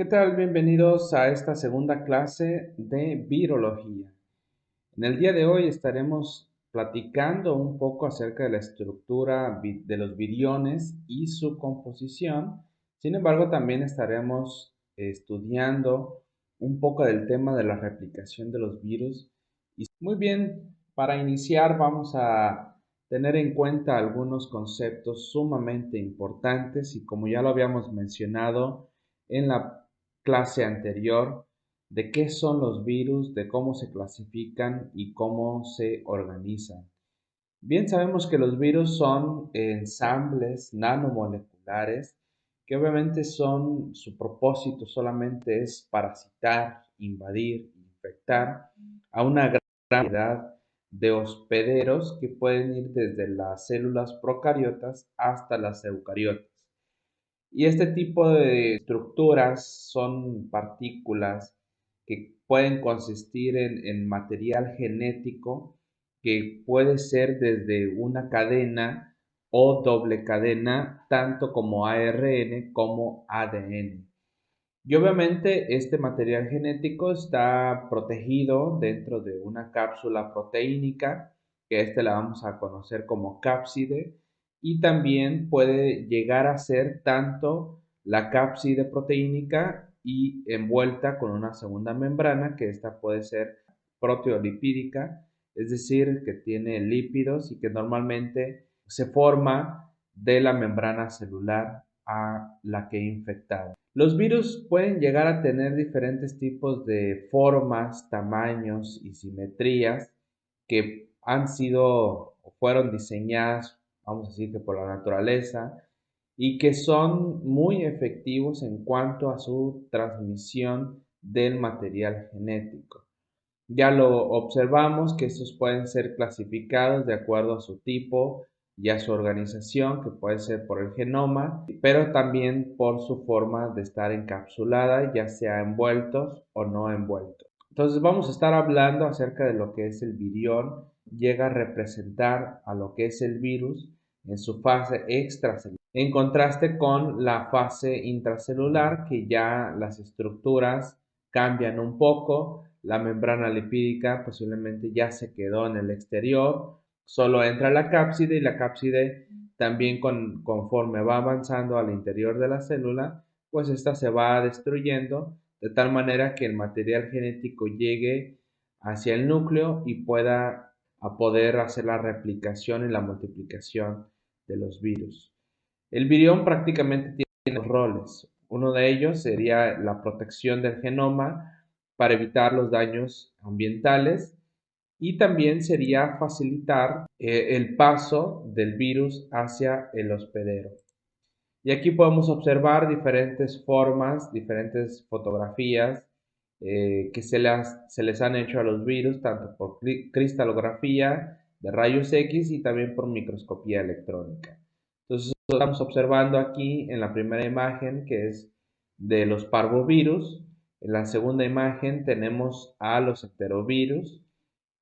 tal? Bienvenidos a esta segunda clase de virología. En el día de hoy estaremos platicando un poco acerca de la estructura de los viriones y su composición. Sin embargo, también estaremos estudiando un poco del tema de la replicación de los virus. Y muy bien, para iniciar vamos a tener en cuenta algunos conceptos sumamente importantes y como ya lo habíamos mencionado en la clase anterior, de qué son los virus, de cómo se clasifican y cómo se organizan. Bien sabemos que los virus son ensambles nanomoleculares que obviamente su propósito solamente es parasitar, invadir, infectar a una gran variedad de hospederos que pueden ir desde las células procariotas hasta las eucariotas. Y este tipo de estructuras son partículas que pueden consistir en material genético que puede ser desde una cadena o doble cadena, tanto como ARN como ADN. Y obviamente este material genético está protegido dentro de una cápsula proteínica, que la vamos a conocer como cápside, y también puede llegar a ser tanto la cápside proteínica y envuelta con una segunda membrana, que esta puede ser proteolipídica, es decir, que tiene lípidos y que normalmente se forma de la membrana celular a la que infectada. Los virus pueden llegar a tener diferentes tipos de formas, tamaños y simetrías que han sido o fueron diseñadas, vamos a decir que por la naturaleza, y que son muy efectivos en cuanto a su transmisión del material genético. Ya lo observamos que estos pueden ser clasificados de acuerdo a su tipo y a su organización, que puede ser por el genoma, pero también por su forma de estar encapsulada, ya sea envueltos o no envueltos. Entonces vamos a estar hablando acerca de lo que es el virión, llega a representar a lo que es el virus en su fase extracelular, en contraste con la fase intracelular, que ya las estructuras cambian un poco. La membrana lipídica posiblemente ya se quedó en el exterior, solo entra la cápside y la cápside también conforme va avanzando al interior de la célula, pues esta se va destruyendo de tal manera que el material genético llegue hacia el núcleo y pueda a poder hacer la replicación y la multiplicación de los virus. El virión prácticamente tiene dos roles. Uno de ellos sería la protección del genoma para evitar los daños ambientales y también sería facilitar el paso del virus hacia el hospedero. Y aquí podemos observar diferentes formas, diferentes fotografías que se les han hecho a los virus, tanto por cristalografía de rayos X y también por microscopía electrónica. Entonces, estamos observando aquí en la primera imagen, que es de los parvovirus. En la segunda imagen tenemos a los enterovirus.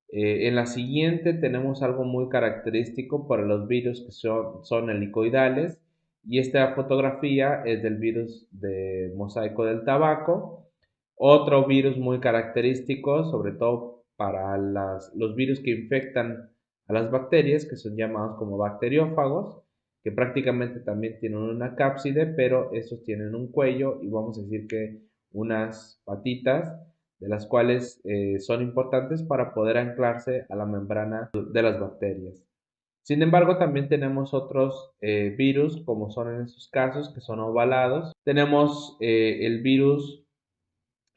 En la siguiente tenemos algo muy característico para los virus que son helicoidales, y esta fotografía es del virus de mosaico del tabaco. Otro virus muy característico, sobre todo para los virus que infectan a las bacterias, que son llamados como bacteriófagos, que prácticamente también tienen una cápside, pero estos tienen un cuello y vamos a decir que unas patitas, de las cuales son importantes para poder anclarse a la membrana de las bacterias. Sin embargo, también tenemos otros virus, como son en estos casos, que son ovalados. Tenemos el virus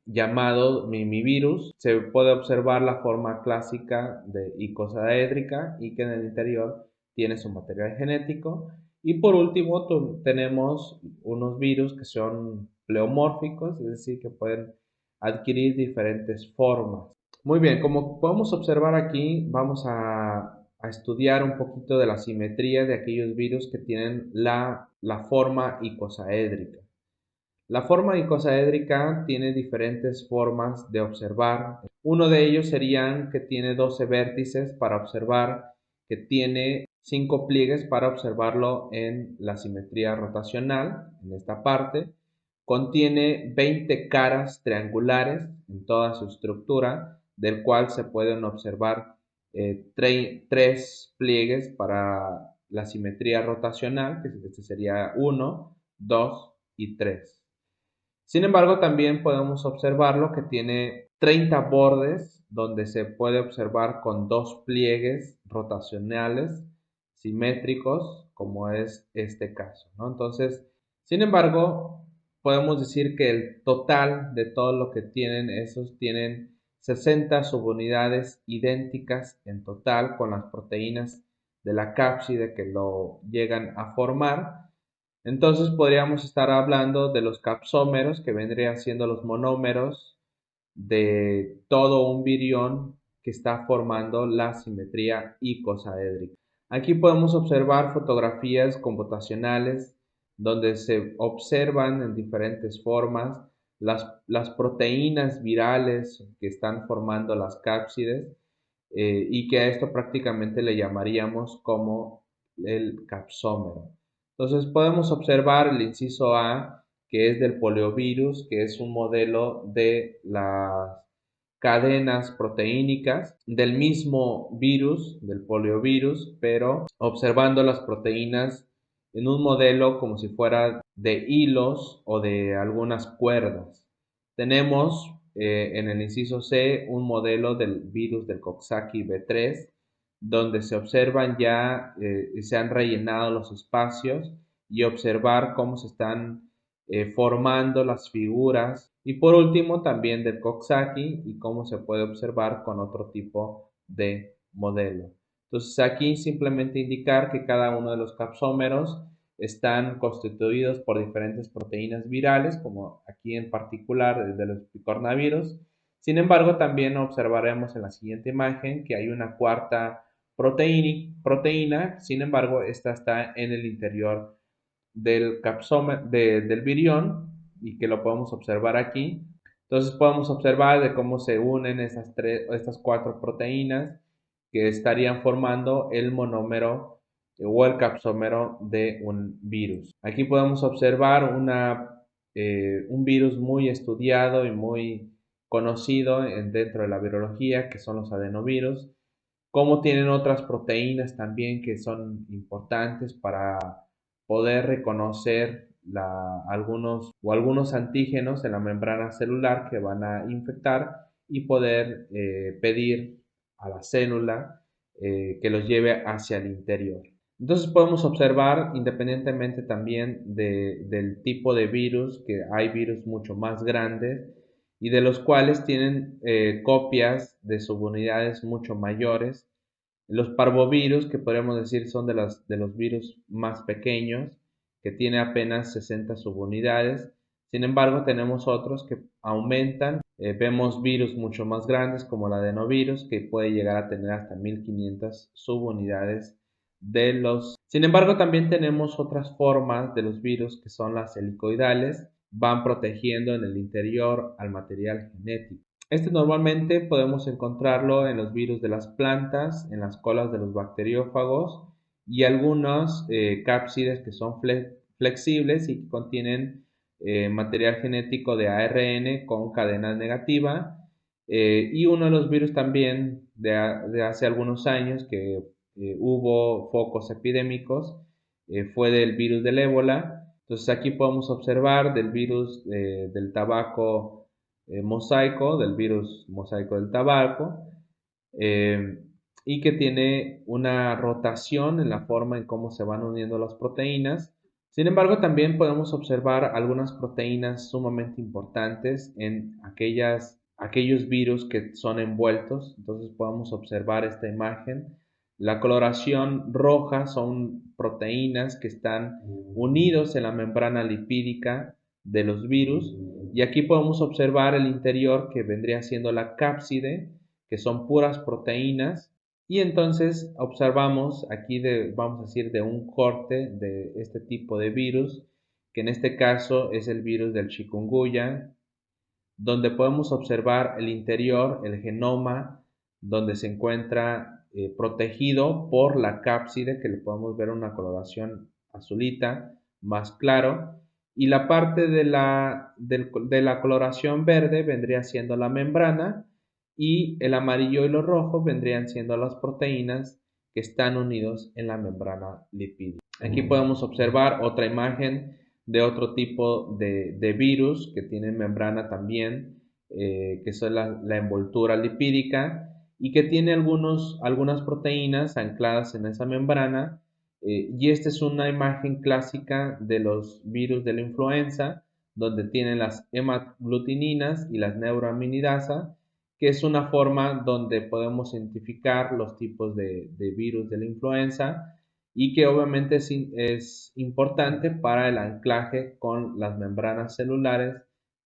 llamado mimivirus. Se puede observar la forma clásica de icosaédrica y que en el interior tiene su material genético. Y por último, tenemos unos virus que son pleomórficos, es decir, que pueden adquirir diferentes formas. Muy bien, como podemos observar aquí, vamos a estudiar un poquito de la simetría de aquellos virus que tienen la forma icosaédrica. La forma icosaédrica tiene diferentes formas de observar. Uno de ellos serían que tiene 12 vértices para observar, que tiene 5 pliegues para observarlo en la simetría rotacional, en esta parte, contiene 20 caras triangulares en toda su estructura, del cual se pueden observar 3 pliegues para la simetría rotacional, que este sería 1, 2 y 3. Sin embargo, también podemos observarlo que tiene 30 bordes donde se puede observar con 2 pliegues rotacionales simétricos, como es este caso, ¿no? Entonces, sin embargo, podemos decir que el total de todo lo que tienen, esos tienen 60 subunidades idénticas en total con las proteínas de la cápside que lo llegan a formar. Entonces podríamos estar hablando de los capsómeros, que vendrían siendo los monómeros de todo un virión que está formando la simetría icosaédrica. Aquí podemos observar fotografías computacionales donde se observan en diferentes formas las proteínas virales que están formando las cápsides, y que a esto prácticamente le llamaríamos como el capsómero. Entonces podemos observar el inciso A, que es del poliovirus, que es un modelo de las cadenas proteínicas del mismo virus, del poliovirus, pero observando las proteínas en un modelo como si fuera de hilos o de algunas cuerdas. Tenemos en el inciso C un modelo del virus del Coxsackie B3, donde se observan ya, se han rellenado los espacios y observar cómo se están formando las figuras. Y por último también del Coxsackie y cómo se puede observar con otro tipo de modelo. Entonces aquí simplemente indicar que cada uno de los capsómeros están constituidos por diferentes proteínas virales, como aquí en particular de los picornavirus. Sin embargo, también observaremos en la siguiente imagen que hay una cuarta proteína, sin embargo, esta está en el interior del capsómero, del virión, y que lo podemos observar aquí. Entonces podemos observar de cómo se unen estas 4 proteínas que estarían formando el monómero o el capsómero de un virus. Aquí podemos observar un virus muy estudiado y muy conocido dentro de la virología, que son los adenovirus, como tienen otras proteínas también que son importantes para poder reconocer algunos antígenos en la membrana celular que van a infectar y poder pedir a la célula que los lleve hacia el interior. Entonces podemos observar, independientemente también del tipo de virus, que hay virus mucho más grandes y de los cuales tienen copias de subunidades mucho mayores. Los parvovirus, que podríamos decir son de los virus más pequeños, que tiene apenas 60 subunidades. Sin embargo, tenemos otros que aumentan. Vemos virus mucho más grandes como el adenovirus, que puede llegar a tener hasta 1500 subunidades de los. Sin embargo, también tenemos otras formas de los virus que son las helicoidales, van protegiendo en el interior al material genético. Este normalmente podemos encontrarlo en los virus de las plantas, en las colas de los bacteriófagos y algunos cápsides que son flexibles y que contienen material genético de ARN con cadena negativa. Y uno de los virus también de hace algunos años que hubo focos epidémicos fue del virus del ébola. Entonces aquí podemos observar del virus del tabaco mosaico, del virus mosaico del tabaco, y que tiene una rotación en la forma en cómo se van uniendo las proteínas. Sin embargo, también podemos observar algunas proteínas sumamente importantes en aquellos virus que son envueltos. Entonces podemos observar esta imagen. La coloración roja son proteínas que están unidos en la membrana lipídica de los virus, y aquí podemos observar el interior, que vendría siendo la cápside, que son puras proteínas. Y entonces observamos aquí, vamos a decir, de un corte de este tipo de virus, que en este caso es el virus del chikungunya, donde podemos observar el interior, el genoma, donde se encuentra protegido por la cápside, que le podemos ver una coloración azulita más claro, y la parte de la coloración verde vendría siendo la membrana y el amarillo y lo rojo vendrían siendo las proteínas que están unidos en la membrana lipídica. Aquí podemos observar otra imagen de otro tipo de virus que tienen membrana también, que son la envoltura lipídica y que tiene algunas proteínas ancladas en esa membrana. Y esta es una imagen clásica de los virus de la influenza, donde tienen las hemaglutininas y las neuroaminidasa, que es una forma donde podemos identificar los tipos de virus de la influenza y que obviamente es importante para el anclaje con las membranas celulares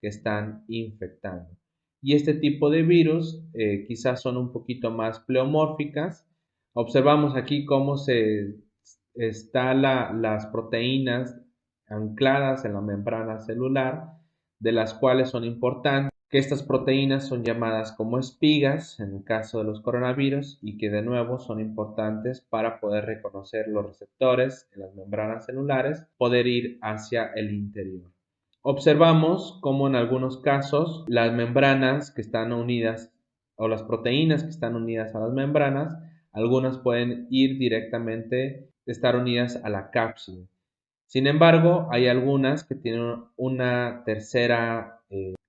que están infectando. Y este tipo de virus quizás son un poquito más pleomórficas. Observamos aquí cómo están las proteínas ancladas en la membrana celular, de las cuales son importantes que estas proteínas son llamadas como espigas en el caso de los coronavirus y que de nuevo son importantes para poder reconocer los receptores en las membranas celulares, poder ir hacia el interior. Observamos cómo en algunos casos las membranas que están unidas o las proteínas que están unidas a las membranas, algunas pueden ir directamente, estar unidas a la cápsula. Sin embargo, hay algunas que tienen una tercera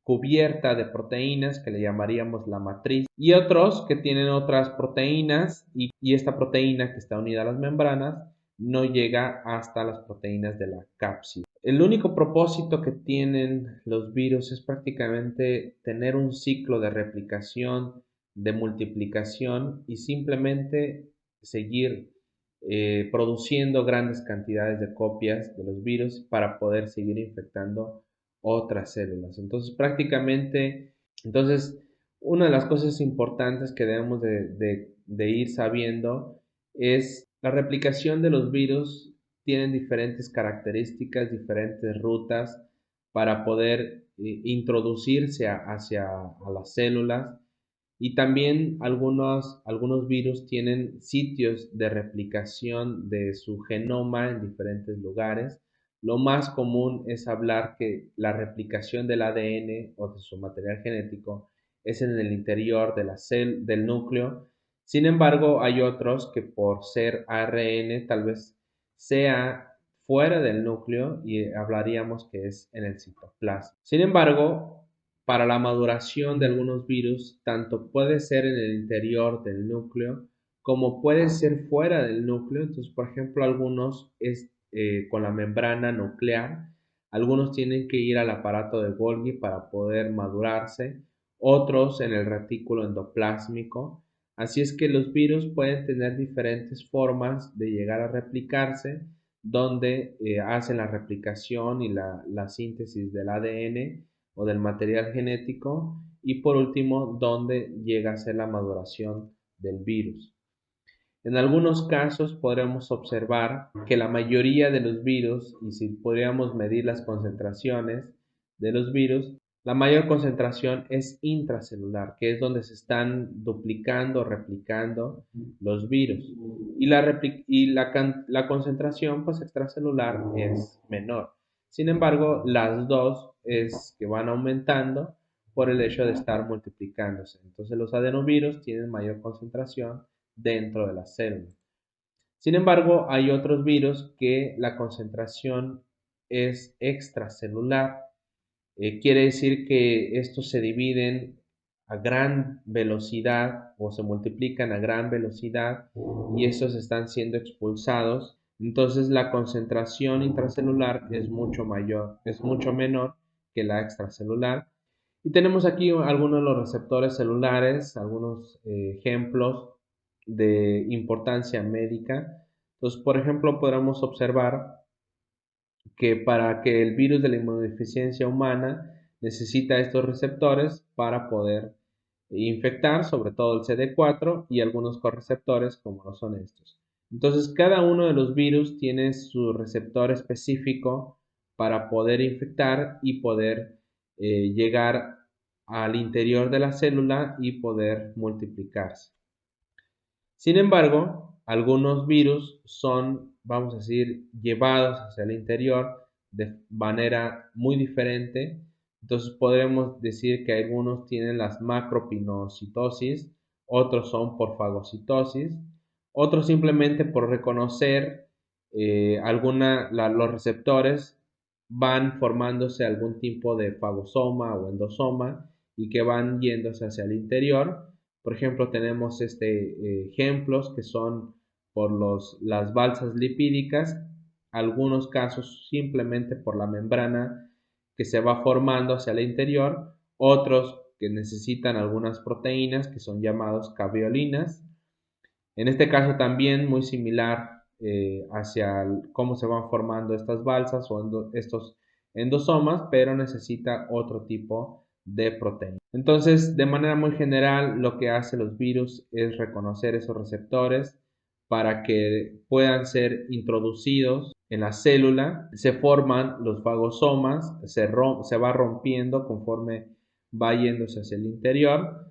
cubierta de proteínas que le llamaríamos la matriz y otros que tienen otras proteínas y esta proteína que está unida a las membranas no llega hasta las proteínas de la cápsula. El único propósito que tienen los virus es prácticamente tener un ciclo de replicación, de multiplicación y simplemente seguir produciendo grandes cantidades de copias de los virus para poder seguir infectando otras células. Entonces, una de las cosas importantes que debemos de ir sabiendo es la replicación de los virus tienen diferentes características, diferentes rutas para poder introducirse hacia a las células y también algunos virus tienen sitios de replicación de su genoma en diferentes lugares. Lo más común es hablar que la replicación del ADN o de su material genético es en el interior de del núcleo. Sin embargo, hay otros que por ser ARN tal vez sea fuera del núcleo y hablaríamos que es en el citoplasma. Sin embargo, para la maduración de algunos virus, tanto puede ser en el interior del núcleo como puede ser fuera del núcleo. Entonces, por ejemplo, algunos es con la membrana nuclear, algunos tienen que ir al aparato de Golgi para poder madurarse, otros en el retículo endoplásmico. Así es que los virus pueden tener diferentes formas de llegar a replicarse, donde hacen la replicación y la síntesis del ADN o del material genético y por último donde llega a ser la maduración del virus. En algunos casos podremos observar que la mayoría de los virus, y si podríamos medir las concentraciones de los virus, la mayor concentración es intracelular, que es donde se están duplicando, replicando los virus. Y la concentración pues, extracelular es menor. Sin embargo, las dos es que van aumentando por el hecho de estar multiplicándose. Entonces los adenovirus tienen mayor concentración dentro de la célula. Sin embargo, hay otros virus que la concentración es extracelular. Quiere decir que estos se dividen a gran velocidad o se multiplican a gran velocidad y estos están siendo expulsados. Entonces la concentración intracelular es mucho mayor, es mucho menor que la extracelular. Y tenemos aquí algunos de los receptores celulares, algunos ejemplos de importancia médica. Entonces, por ejemplo, podremos observar que para que el virus de la inmunodeficiencia humana necesita estos receptores para poder infectar, sobre todo el CD4 y algunos correceptores como lo son estos. Entonces, cada uno de los virus tiene su receptor específico para poder infectar y poder llegar al interior de la célula y poder multiplicarse. Sin embargo, algunos virus son, vamos a decir, llevados hacia el interior de manera muy diferente. Entonces podremos decir que algunos tienen las macropinocitosis, otros son por fagocitosis, otros simplemente por reconocer los receptores van formándose algún tipo de fagosoma o endosoma y que van yéndose hacia el interior. Por ejemplo, tenemos ejemplos que son por las balsas lipídicas, algunos casos simplemente por la membrana que se va formando hacia el interior, otros que necesitan algunas proteínas que son llamados caveolinas. En este caso también muy similar hacia cómo se van formando estas balsas o estos endosomas, pero necesita otro tipo de proteína. Entonces, de manera muy general, lo que hace los virus es reconocer esos receptores para que puedan ser introducidos en la célula. Se forman los fagosomas, se va rompiendo conforme va yéndose hacia el interior.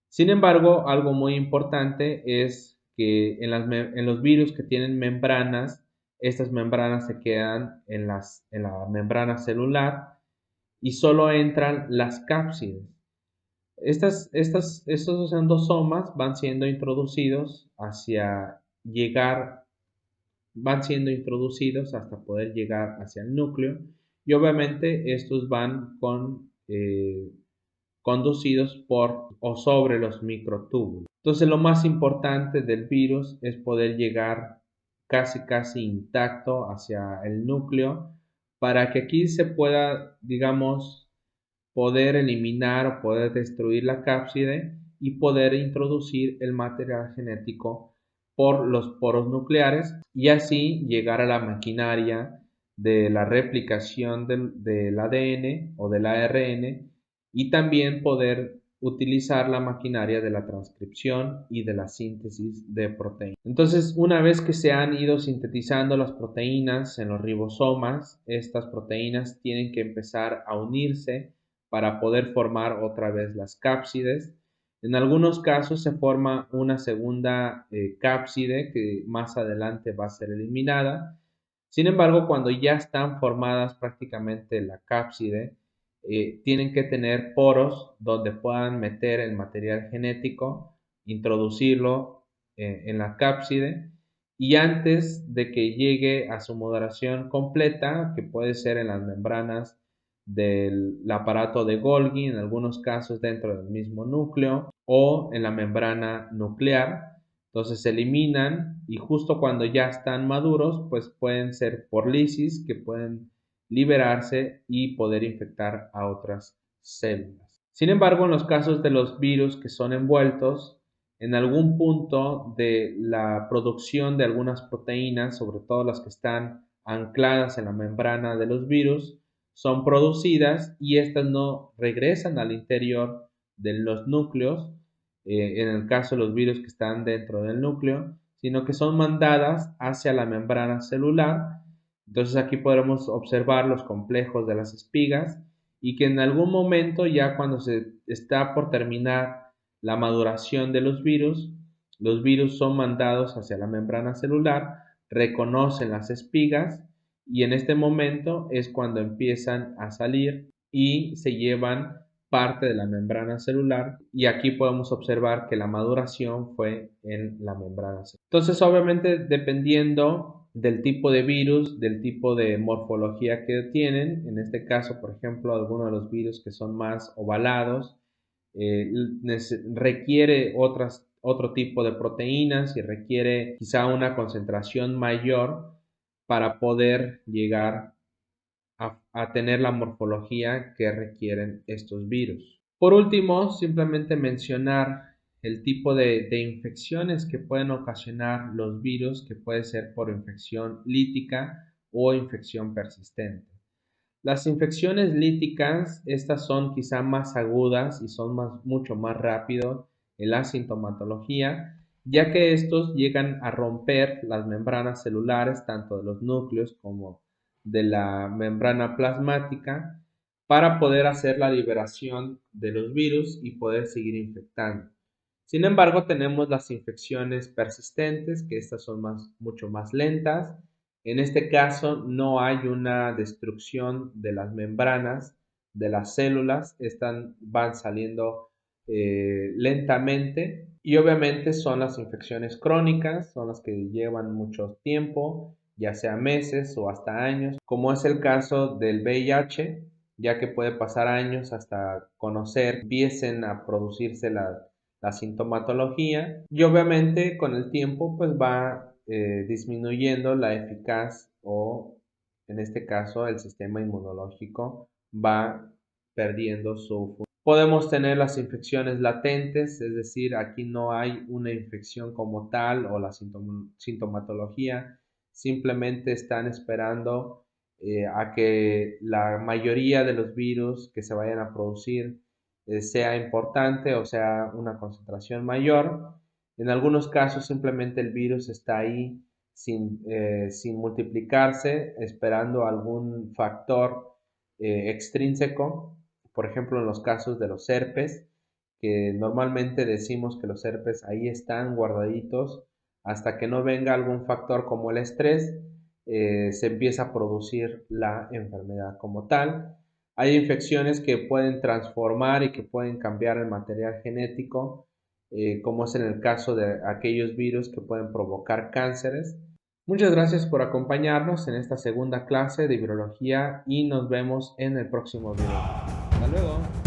Sin embargo, algo muy importante es que en los virus que tienen membranas, estas membranas se quedan en la membrana celular y solo entran las cápsides. Estos endosomas van siendo introducidos van siendo introducidos hasta poder llegar hacia el núcleo y obviamente estos van conducidos por o sobre los microtúbulos. Entonces lo más importante del virus es poder llegar casi intacto hacia el núcleo para que aquí se pueda, digamos, poder eliminar o poder destruir la cápside y poder introducir el material genético por los poros nucleares y así llegar a la maquinaria de la replicación del ADN o del ARN y también poder utilizar la maquinaria de la transcripción y de la síntesis de proteínas. Entonces, una vez que se han ido sintetizando las proteínas en los ribosomas, estas proteínas tienen que empezar a unirse para poder formar otra vez las cápsides. En algunos casos se forma una segunda cápside que más adelante va a ser eliminada. Sin embargo, cuando ya están formadas prácticamente la cápside, tienen que tener poros donde puedan meter el material genético, introducirlo en la cápside y antes de que llegue a su modulación completa, que puede ser en las membranas del aparato de Golgi, en algunos casos dentro del mismo núcleo o en la membrana nuclear. Entonces se eliminan y justo cuando ya están maduros, pues pueden ser por lisis que pueden liberarse y poder infectar a otras células. Sin embargo, en los casos de los virus que son envueltos, en algún punto de la producción de algunas proteínas, sobre todo las que están ancladas en la membrana de los virus, son producidas y estas no regresan al interior de los núcleos, en el caso de los virus que están dentro del núcleo, sino que son mandadas hacia la membrana celular. Entonces aquí podremos observar los complejos de las espigas y que en algún momento, ya cuando se está por terminar la maduración de los virus son mandados hacia la membrana celular, reconocen las espigas y en este momento es cuando empiezan a salir y se llevan parte de la membrana celular y aquí podemos observar que la maduración fue en la membrana celular. Entonces, obviamente, dependiendo del tipo de virus, del tipo de morfología que tienen, en este caso, por ejemplo, algunos de los virus que son más ovalados, requiere otro tipo de proteínas y requiere quizá una concentración mayor para poder llegar a tener la morfología que requieren estos virus. Por último, simplemente mencionar el tipo de infecciones que pueden ocasionar los virus, que puede ser por infección lítica o infección persistente. Las infecciones líticas, estas son quizá más agudas y son mucho más rápido en la sintomatología, ya que estos llegan a romper las membranas celulares, tanto de los núcleos como de la membrana plasmática, para poder hacer la liberación de los virus y poder seguir infectando. Sin embargo, tenemos las infecciones persistentes, que estas son mucho más lentas, En este caso no hay una destrucción de las membranas de las células, van saliendo lentamente y obviamente son las infecciones crónicas, son las que llevan mucho tiempo, ya sea meses o hasta años, como es el caso del VIH, ya que puede pasar años hasta conocer, empiecen a producirse la sintomatología y obviamente con el tiempo pues va disminuyendo la eficaz o en este caso el sistema inmunológico va perdiendo su función. Podemos tener las infecciones latentes, es decir, aquí no hay una infección como tal o la sintomatología, simplemente están esperando a que la mayoría de los virus que se vayan a producir sea importante o sea una concentración mayor. En algunos casos simplemente el virus está ahí sin multiplicarse, esperando algún factor extrínseco, por ejemplo en los casos de los herpes, que normalmente decimos que los herpes ahí están guardaditos hasta que no venga algún factor como el estrés, se empieza a producir la enfermedad como tal. Hay infecciones que pueden transformar y que pueden cambiar el material genético, como es en el caso de aquellos virus que pueden provocar cánceres. Muchas gracias por acompañarnos en esta segunda clase de virología y nos vemos en el próximo video. Hasta luego.